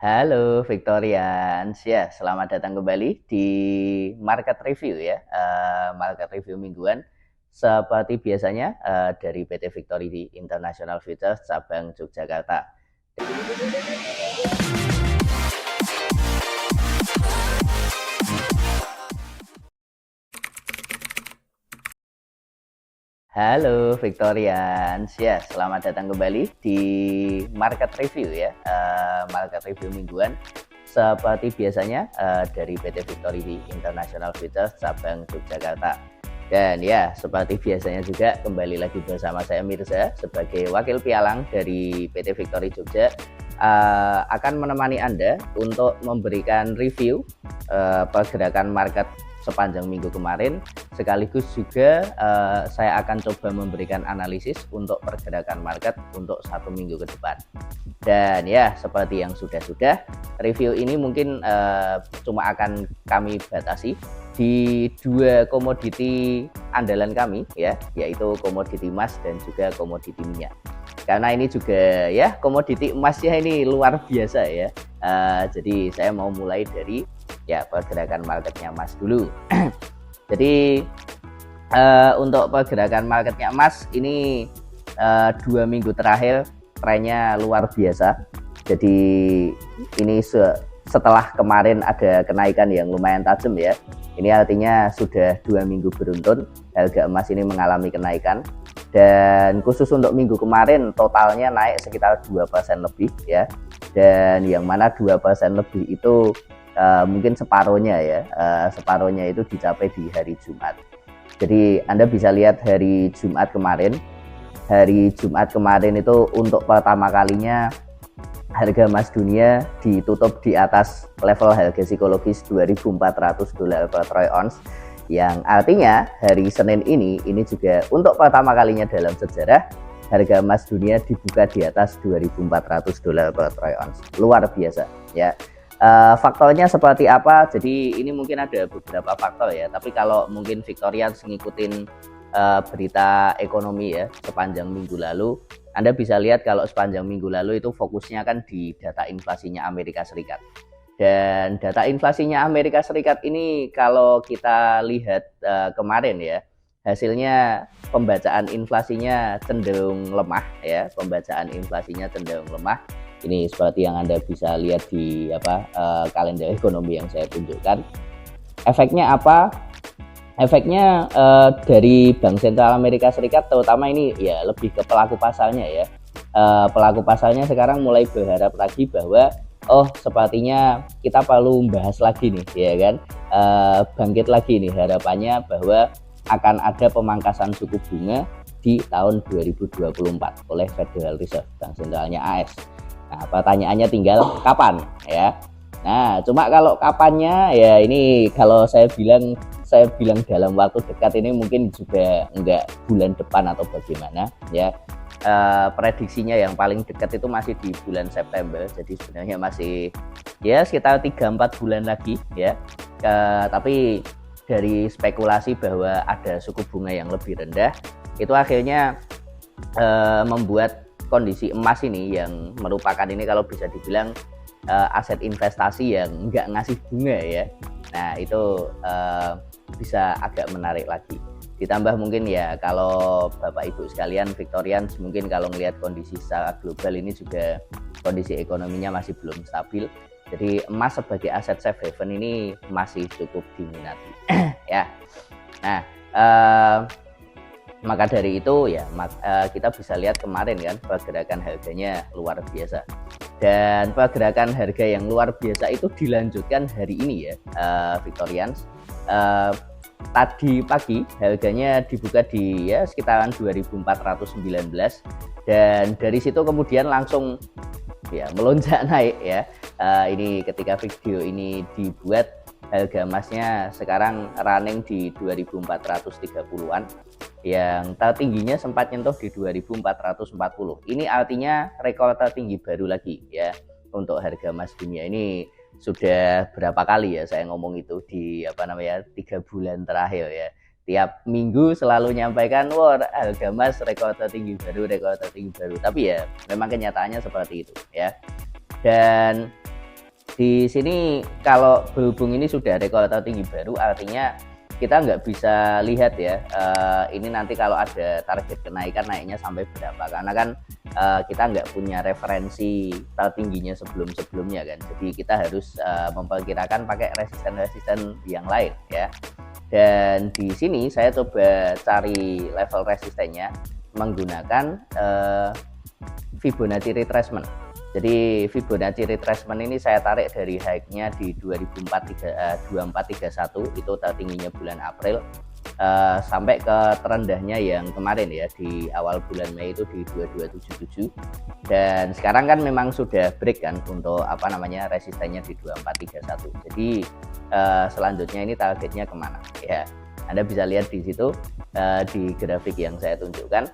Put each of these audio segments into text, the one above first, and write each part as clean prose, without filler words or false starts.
Halo Victorians, ya selamat datang kembali di Market Review ya, Market Review mingguan. Seperti biasanya dari PT Victory International Futures cabang Yogyakarta. Halo Victorians, ya selamat datang kembali di Market Review ya, Market Review mingguan. Seperti biasanya dari PT Victory International Futures cabang Yogyakarta. Dan ya seperti biasanya juga kembali lagi bersama saya Mirza sebagai wakil pialang dari PT Victory Jogja, akan menemani Anda untuk memberikan review pergerakan market sepanjang minggu kemarin, sekaligus juga saya akan coba memberikan analisis untuk pergerakan market untuk 1 minggu ke depan. Dan ya seperti yang sudah-sudah, review ini mungkin cuma akan kami batasi di dua komoditi andalan kami ya, yaitu komoditi emas dan juga komoditi minyak. Karena ini juga ya komoditi emasnya ini luar biasa ya. Jadi saya mau mulai dari ya pergerakan marketnya emas dulu. Jadi untuk pergerakan marketnya emas ini 2 minggu terakhir trennya luar biasa. Jadi ini setelah kemarin ada kenaikan yang lumayan tajam ya. Ini artinya sudah 2 minggu beruntun harga emas ini mengalami kenaikan. Dan khusus untuk minggu kemarin totalnya naik sekitar 2% lebih ya. Dan yang mana 2% lebih itu mungkin separohnya ya, separohnya itu dicapai di hari Jumat. Jadi Anda bisa lihat hari Jumat kemarin itu untuk pertama kalinya harga emas dunia ditutup di atas level harga psikologis $2.400 per troy ounce, yang artinya hari Senin ini juga untuk pertama kalinya dalam sejarah harga emas dunia dibuka di atas $2.400 per troy ounce. Luar biasa ya. Faktornya seperti apa? Jadi ini mungkin ada beberapa faktor ya, tapi kalau mungkin Victorians ngikutin berita ekonomi ya sepanjang minggu lalu, Anda bisa lihat kalau sepanjang minggu lalu itu fokusnya kan di data inflasinya Amerika Serikat. Dan data inflasinya Amerika Serikat ini kalau kita lihat kemarin ya, hasilnya pembacaan inflasinya cenderung lemah ya, pembacaan inflasinya cenderung lemah. Ini seperti yang Anda bisa lihat di kalender ekonomi yang saya tunjukkan. Efeknya apa? Efeknya dari Bank Sentral Amerika Serikat terutama ini ya lebih ke pelaku pasarnya ya. Pelaku pasarnya sekarang mulai berharap lagi bahwa sepertinya kita perlu membahas lagi nih ya kan, bangkit lagi nih harapannya bahwa akan ada pemangkasan suku bunga di tahun 2024 oleh Federal Reserve, Bank Sentralnya AS. Nah, pertanyaannya tinggal kapan ya. Nah, cuma kalau kapannya ya ini kalau saya bilang dalam waktu dekat ini mungkin juga enggak bulan depan atau bagaimana ya. Prediksinya yang paling dekat itu masih di bulan September. Jadi sebenarnya masih ya sekitar 3-4 bulan lagi ya. Tapi dari spekulasi bahwa ada suku bunga yang lebih rendah, itu akhirnya membuat kondisi emas ini yang merupakan ini kalau bisa dibilang aset investasi yang nggak ngasih bunga ya. Nah itu bisa agak menarik lagi. Ditambah mungkin ya kalau Bapak Ibu sekalian Victorians mungkin kalau melihat kondisi secara global ini juga kondisi ekonominya masih belum stabil. Jadi emas sebagai aset safe haven ini masih cukup diminati ya. Nah maka dari itu ya kita bisa lihat kemarin kan pergerakan harganya luar biasa, dan pergerakan harga yang luar biasa itu dilanjutkan hari ini ya Victorians. Tadi pagi harganya dibuka di ya sekitaran 2.419 dan dari situ kemudian langsung ya melonjak naik ya. Ini ketika video ini dibuat harga emasnya sekarang running di 2.430-an, yang tertingginya sempat nyentuh di 2.440. Ini artinya rekor tertinggi baru lagi ya untuk harga emas dunia. Ini sudah berapa kali ya saya ngomong itu di 3 bulan terakhir ya. Tiap minggu selalu nyampaikan harga emas rekor tertinggi baru. Tapi ya memang kenyataannya seperti itu ya. Dan Di sini kalau berhubung ini sudah rekor tertinggi baru, artinya kita nggak bisa lihat ya ini nanti kalau ada target kenaikan naiknya sampai berapa, karena kan kita nggak punya referensi tertingginya sebelumnya kan, jadi kita harus memperkirakan pakai resisten yang lain ya. Dan di sini saya coba cari level resistennya menggunakan Fibonacci retracement. Jadi Fibonacci retracement ini saya tarik dari high-nya di 2431 itu tertingginya bulan April sampai ke terendahnya yang kemarin ya di awal bulan Mei itu di 2277, dan sekarang kan memang sudah break kan untuk apa namanya resistennya di 2431. Jadi selanjutnya ini targetnya kemana ya, Anda bisa lihat di situ di grafik yang saya tunjukkan.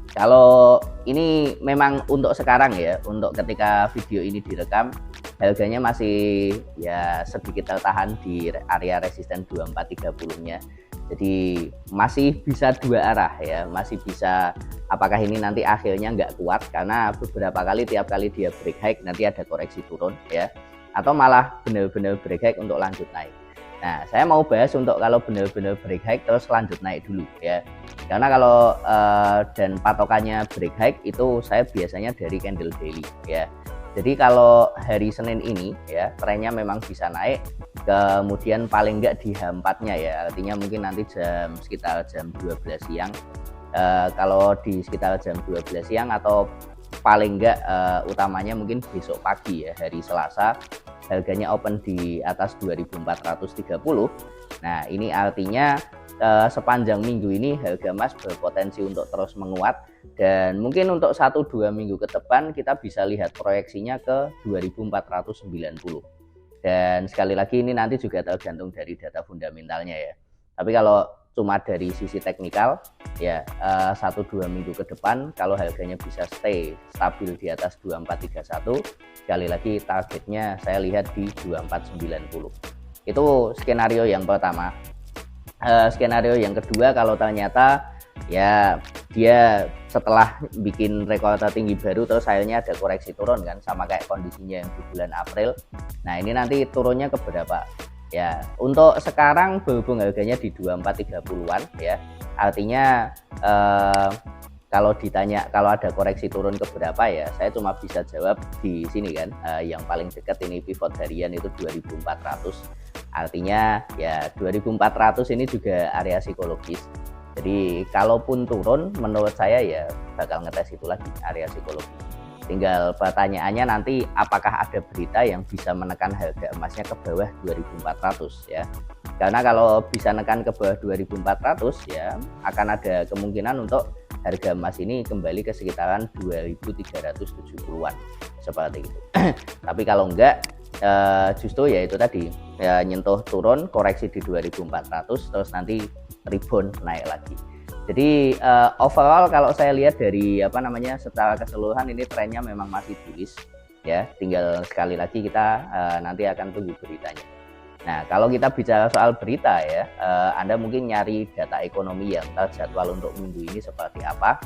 Kalau ini memang untuk sekarang ya, untuk ketika video ini direkam, harganya masih ya sedikit tertahan di area resisten 2430-nya. Jadi masih bisa dua arah ya, masih bisa apakah ini nanti akhirnya nggak kuat karena beberapa kali tiap kali dia break high nanti ada koreksi turun ya, atau malah benar-benar break high untuk lanjut naik. Nah, saya mau bahas untuk kalau benar-benar break high terus lanjut naik dulu ya. Karena kalau dan patokannya break high itu saya biasanya dari candle daily ya. Jadi kalau hari Senin ini ya trennya memang bisa naik, kemudian paling enggak di H4-nya ya. Artinya mungkin nanti sekitar jam 12 siang. Kalau di sekitar jam 12 siang atau paling enggak utamanya mungkin besok pagi ya, hari Selasa, harganya open di atas 2430. Nah, ini artinya sepanjang minggu ini harga emas berpotensi untuk terus menguat, dan mungkin untuk 1-2 minggu ke depan kita bisa lihat proyeksinya ke 2490. Dan sekali lagi ini nanti juga tergantung dari data fundamentalnya ya. Tapi kalau cuma dari sisi teknikal ya 1-2 minggu ke depan kalau harganya bisa stay stabil di atas 2431, sekali lagi targetnya saya lihat di 2490. Itu skenario yang pertama. Skenario yang kedua, kalau ternyata ya dia setelah bikin rekor tertinggi baru terus akhirnya ada koreksi turun kan, sama kayak kondisinya yang di bulan April. Nah, ini nanti turunnya ke berapa? Ya, untuk sekarang berhubung harganya di 2430-an ya, artinya kalau ditanya kalau ada koreksi turun ke berapa ya, saya cuma bisa jawab di sini kan, yang paling dekat ini pivot harian itu 2400. Artinya ya 2400 ini juga area psikologis. Jadi kalaupun turun menurut saya ya bakal ngetes itu lagi area psikologis. Tinggal pertanyaannya nanti apakah ada berita yang bisa menekan harga emasnya ke bawah 2400 ya. Karena kalau bisa nekan ke bawah 2400 ya akan ada kemungkinan untuk harga emas ini kembali ke sekitaran 2370-an seperti itu. Tapi kalau enggak justru ya itu tadi ya, nyentuh turun koreksi di 2400 terus nanti rebound naik lagi. Jadi overall kalau saya lihat dari apa namanya secara keseluruhan ini trennya memang masih bullish ya. Tinggal sekali lagi kita nanti akan tunggu beritanya. Nah, kalau kita bicara soal berita ya, Anda mungkin nyari data ekonomi yang terjadwal untuk minggu ini seperti apa.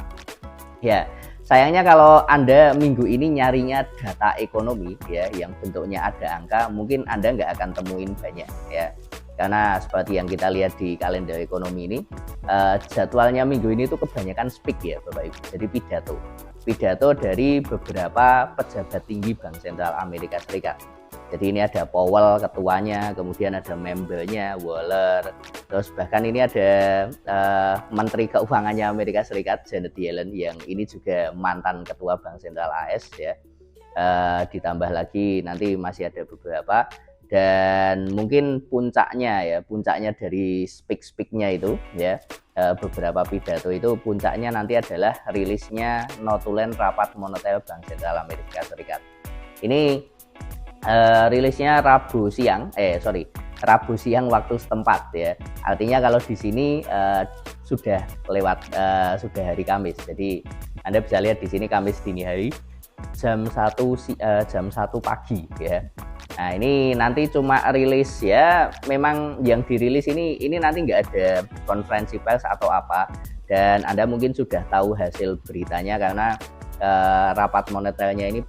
Ya, sayangnya kalau Anda minggu ini nyarinya data ekonomi ya yang bentuknya ada angka, mungkin Anda nggak akan temuin banyak ya. Karena seperti yang kita lihat di kalender ekonomi ini, jadwalnya minggu ini tuh kebanyakan speak ya Bapak Ibu. Jadi pidato dari beberapa pejabat tinggi Bank Sentral Amerika Serikat. Jadi ini ada Powell ketuanya, kemudian ada membernya Waller, terus bahkan ini ada Menteri Keuangannya Amerika Serikat Janet Yellen yang ini juga mantan ketua Bank Sentral AS ya. Ditambah lagi nanti masih ada beberapa. Dan mungkin puncaknya dari speak-speaknya itu ya, beberapa pidato itu puncaknya nanti adalah rilisnya notulen rapat moneter Bank Sentral Amerika Serikat. Ini rilisnya Rabu siang waktu setempat ya.1Artinya kalau di sini sudah lewat sudah hari Kamis. Jadi Anda bisa lihat di sini Kamis dini hari jam 1 pagi ya. Nah, ini nanti cuma rilis ya, memang yang dirilis ini nanti nggak ada konferensi pers atau apa, dan Anda mungkin sudah tahu hasil beritanya karena rapat moneternya ini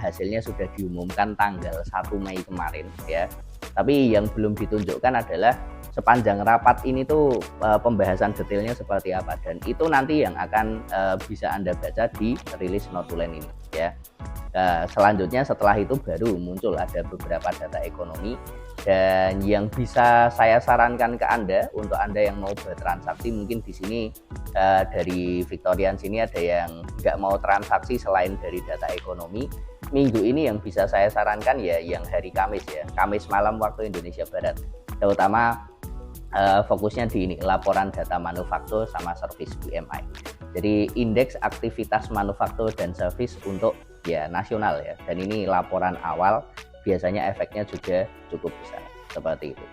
hasilnya sudah diumumkan tanggal 1 Mei kemarin ya. Tapi yang belum ditunjukkan adalah sepanjang rapat ini tuh pembahasan detailnya seperti apa, dan itu nanti yang akan bisa Anda baca di rilis notulen ini ya. Selanjutnya setelah itu baru muncul ada beberapa data ekonomi, dan yang bisa saya sarankan ke Anda untuk Anda yang mau bertransaksi, mungkin di sini dari Victorian sini ada yang nggak mau transaksi selain dari data ekonomi. Minggu ini yang bisa saya sarankan ya yang hari Kamis ya, Kamis malam waktu Indonesia Barat, terutama fokusnya di ini, laporan data manufaktur sama service PMI. Jadi indeks aktivitas manufaktur dan service untuk ya nasional ya, dan ini laporan awal, biasanya efeknya juga cukup besar seperti itu.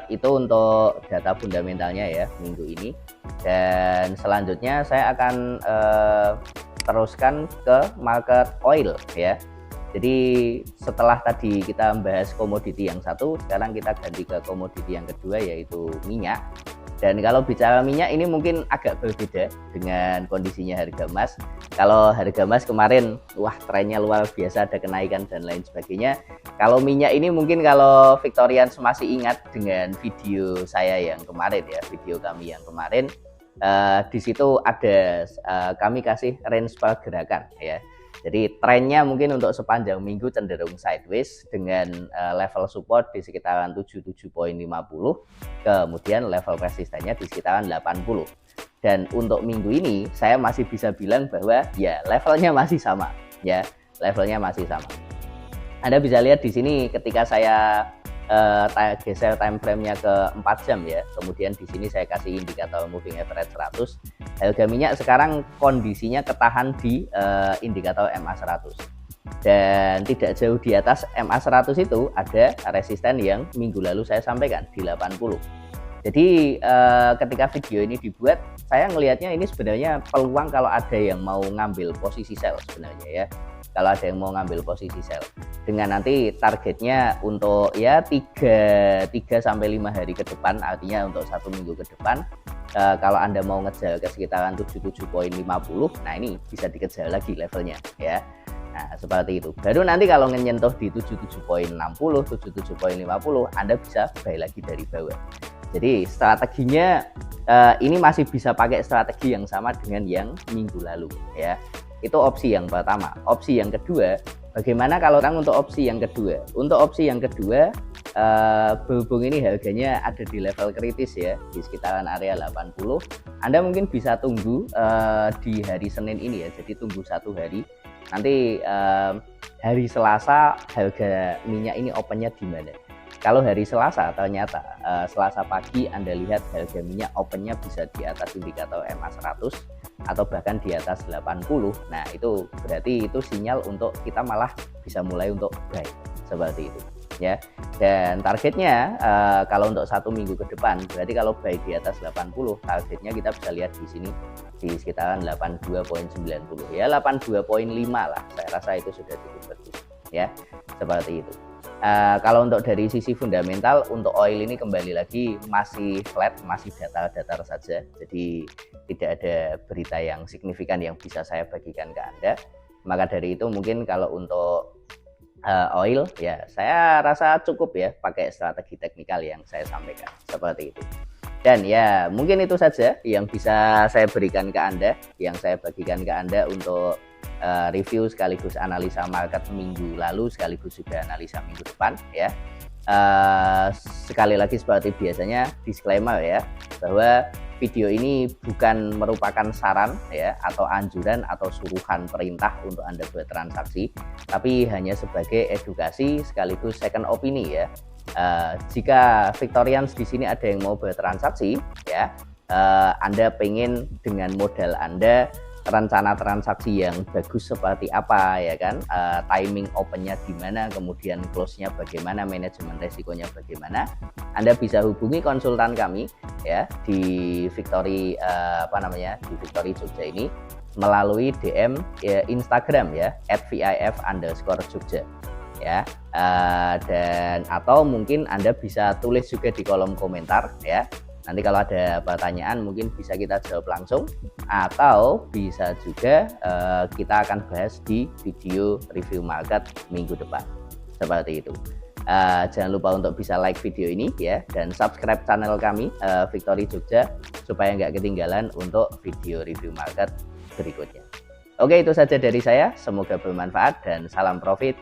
Itu untuk data fundamentalnya ya minggu ini, dan selanjutnya saya akan teruskan ke market oil ya. Jadi setelah tadi kita membahas komoditi yang satu, sekarang kita ganti ke komoditi yang kedua, yaitu minyak. Dan kalau bicara minyak ini mungkin agak berbeda dengan kondisinya harga emas. Kalau harga emas kemarin wah trennya luar biasa, ada kenaikan dan lain sebagainya. Kalau minyak ini mungkin kalau Victorians masih ingat dengan video saya yang kemarin ya, video kami yang kemarin, di situ ada kami kasih range pergerakan ya. Jadi trennya mungkin untuk sepanjang minggu cenderung sideways dengan level support di sekitaran 77.50, kemudian level resistennya di sekitaran 80. Dan untuk minggu ini saya masih bisa bilang bahwa ya levelnya masih sama ya, levelnya masih sama. Anda bisa lihat di sini ketika saya geser time frame-nya ke 4 jam ya. Kemudian di sini saya kasih indikator moving average 100. Harga minyak sekarang kondisinya ketahan di indikator MA 100. Dan tidak jauh di atas MA 100 itu ada resisten yang minggu lalu saya sampaikan di 80. Jadi ketika video ini dibuat, saya ngelihatnya ini sebenarnya peluang kalau ada yang mau ngambil posisi sell sebenarnya ya. Kalau ada yang mau ngambil posisi sell, dengan nanti targetnya untuk ya 3 sampai 5 hari ke depan, artinya untuk 1 minggu ke depan, kalau Anda mau ngejar ke sekitaran 77.50, nah ini bisa dikejar lagi levelnya ya. Nah seperti itu, baru nanti kalau menyentuh di 77.60, 77.50, Anda bisa buy lagi dari bawah. Jadi strateginya ini masih bisa pakai strategi yang sama dengan yang minggu lalu ya. Itu opsi yang pertama. Opsi yang kedua, bagaimana kalau orang untuk opsi yang kedua? Untuk opsi yang kedua, berhubung ini harganya ada di level kritis ya, di sekitaran area 80, Anda mungkin bisa tunggu di hari Senin ini ya, jadi tunggu 1 hari. Nanti hari Selasa harga minyak ini opennya di mana? Kalau hari Selasa ternyata Selasa pagi Anda lihat harga minyak opennya bisa di atas indikator MA 100 atau bahkan di atas 80, nah itu berarti itu sinyal untuk kita malah bisa mulai untuk buy seperti itu ya. Dan targetnya kalau untuk 1 minggu ke depan, berarti kalau buy di atas 80, targetnya kita bisa lihat di sini di sekitaran 82.90 ya, 82.5 lah, saya rasa itu sudah cukup bagus ya, seperti itu. Kalau untuk dari sisi fundamental, untuk oil ini kembali lagi masih flat, masih datar-datar saja. Jadi tidak ada berita yang signifikan yang bisa saya bagikan ke Anda. Maka dari itu mungkin kalau untuk oil ya saya rasa cukup ya pakai strategi teknikal yang saya sampaikan seperti itu. Dan ya mungkin itu saja yang bisa saya berikan ke Anda, yang saya bagikan ke Anda untuk review sekaligus analisa market minggu lalu sekaligus juga analisa minggu depan ya. Sekali lagi seperti biasanya disclaimer ya, bahwa video ini bukan merupakan saran ya atau anjuran atau suruhan perintah untuk Anda bertransaksi, tapi hanya sebagai edukasi sekaligus second opini ya. Jika Victorians di sini ada yang mau bertransaksi ya, Anda pengen dengan modal Anda rencana transaksi yang bagus seperti apa ya kan, timing opennya gimana, kemudian close-nya bagaimana, manajemen resikonya bagaimana, Anda bisa hubungi konsultan kami ya di Victory di Victory Jogja ini melalui DM Instagram ya @vif_jogja ya, dan atau mungkin Anda bisa tulis juga di kolom komentar ya. Nanti kalau ada pertanyaan mungkin bisa kita jawab langsung, atau bisa juga kita akan bahas di video review market minggu depan. Seperti itu. Jangan lupa untuk bisa like video ini ya, dan subscribe channel kami Victory Jogja supaya nggak ketinggalan untuk video review market berikutnya. Oke, itu saja dari saya. Semoga bermanfaat dan salam profit.